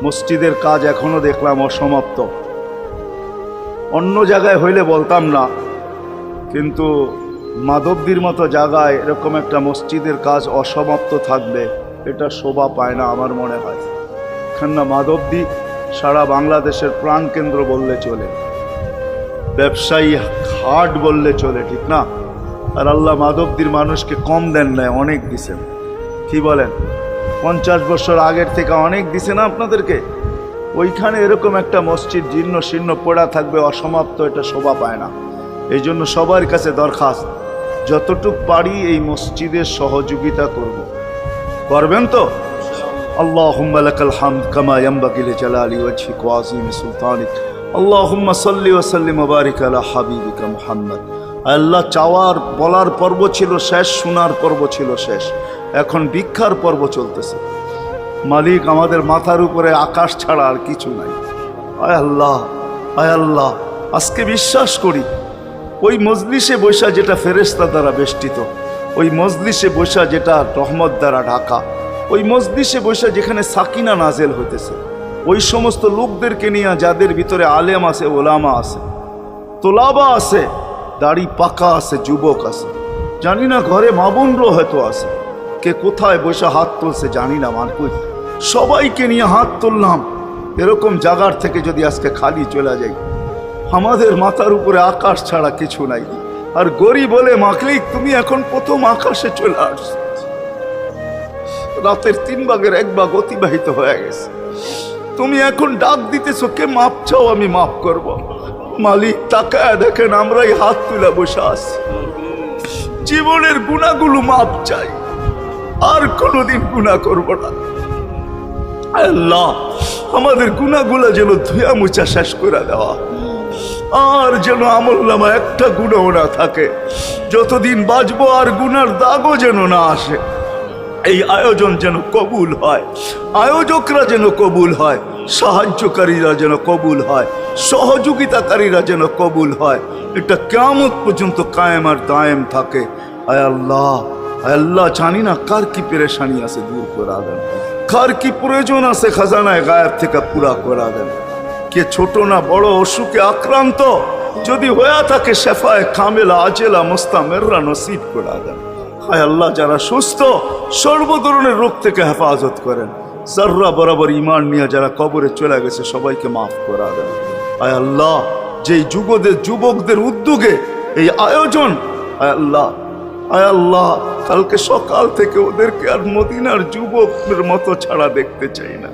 মসজিদের কাজ এখনো দেখলাম অসমাপ্ত। অন্য জায়গায় হইলে বলতাম না, কিন্তু মাধবদীর মতো জায়গায় এরকম একটা মসজিদের কাজ অসমাপ্ত থাকবে এটা শোভা পায় না আমার মনে হয়। কেননা মাধবদী সারা বাংলাদেশের প্রাণকেন্দ্র বললে চলে, ব্যবসায়ী হাট বললে চলে, ঠিক না? আর আল্লাহ মাধবদীর মানুষকে কম দেন নাই, অনেক দিছেন। কি বলেন? 50 বছর আগের থেকে অনেক দিছে না আপনাদেরকে? ওইখানে এরকম একটা মসজিদ জীর্ণ শীর্ণ পড়া থাকবে অসমাপ্ত, এটা শোভা পায় না। এই জন্য সবার কাছে দরখাস্ত, যতটুক পারি এই মসজিদের সহযোগিতা করব। করবেন তো? আল্লাহুম্মা লাকাল হামদ কামা ইয়ানবাগি লিজালালি ওয়াজহিক ওয়া আযীমি সুলতানিক। আল্লাহুম্মা সাল্লি ওয়া সাল্লিম ওয়া বারিক আলা হাবিবিকা মুহাম্মদ। আল্লাহ, চাওয়ার বলার পর্ব ছিল শেষ, শোনার পর্ব ছিল শেষ, এখন ভিক্ষার পর্ব চলতেছে। মালিক, আমাদের মাথার উপরে আকাশ ছাড়া আর কিছু নাই। আয় আল্লাহ, আয় আল্লাহ, আজকে বিশ্বাস করি ওই মজলিসে বৈশা যেটা ফেরেশতা দ্বারা বেষ্টিত, ওই মজলিসে বৈশা যেটা রহমত দ্বারা ঢাকা, ওই মজলিসে বৈশা যেখানে সাকিনা নাজেল হইতেছে, ওই সমস্ত লোকদেরকে নিয়ে যাদের ভিতরে আলেম আছে, ওলামা আছে, তোলাবা আছে, দাড়ি পাকা আছে, যুবক আছে, জানি না ঘরে মা বোনরও হয়তো আছে, কে কোথায় বসে হাত তুলছে জানি না। মানকুই সবাইকে নিয়ে হাত তুললাম। এরকম জায়গার থেকে যদি আজকে খালি চলে যাই, আমাদের মাথার উপরে আকাশ ছাড়া কিছু নাই। আর গরিব বলে মাকলিক, তুমি এখন প্রথম আকাশে চলে আসছো, রাতের 3 ভাগের 1 ভাগ অতিবাহিত হয়ে গেছে, তুমি এখন ডাক দিতেছো কে মাপ চাও, আমি মাফ করব। মালিক, তাকায় দেখেন আমরাই হাত তুলে বসে আছি, জীবনের গুনাহগুলো মাপ চাই, আর কোনোদিন গুনাহ করব না। আল্লাহ, আমাদের গুনাহগুলো যেন ধুয়া মুছা শেষ করে দেওয়া, আর যেন আমলনামা একটা গুনাহ না থাকে, যতদিন বাঁচবো আর গুনার দাগও যেন না আসে। এই আয়োজন যেন কবুল হয়, আয়োজকরা যেন কবুল হয়, সাহায্যকারীরা যেন কবুল হয়, সহযোগিতাকারীরা যেন কবুল হয়, এটা কিয়ামত পর্যন্ত কায়েম আর দায়েম থাকে। আয় আল্লাহ, আয় আল্লাহ, জানি না কার কি পেরেশানি আছে, দূর করে দেন, কার কি প্রয়োজন আছে খাজানায় গায়েব থেকে পুরা করে দেন। কে ছোট না বড় অসুখে আক্রান্ত যদি হয়ে থাকে, শেফায়ে কামেলা আজেলা মুস্তামেররা নসিব করে দেন। হায় আল্লাহ, যারা সুস্থ সর্ব ধরনের রোগ থেকে হেফাজত করেন। জাররা বরাবর ঈমান নিয়ে যারা কবরে চলে গেছে, সবাইকে মাফ করে দেন। আয় আল্লাহ, যেই যুবকদের উদ্যোগে এই আয়োজন, আয় আল্লাহ, আয় আল্লাহ, কালকে সকাল থেকে ওদেরকে আর মদিনার যুবকের মতো ছাড়া দেখতে চাই না।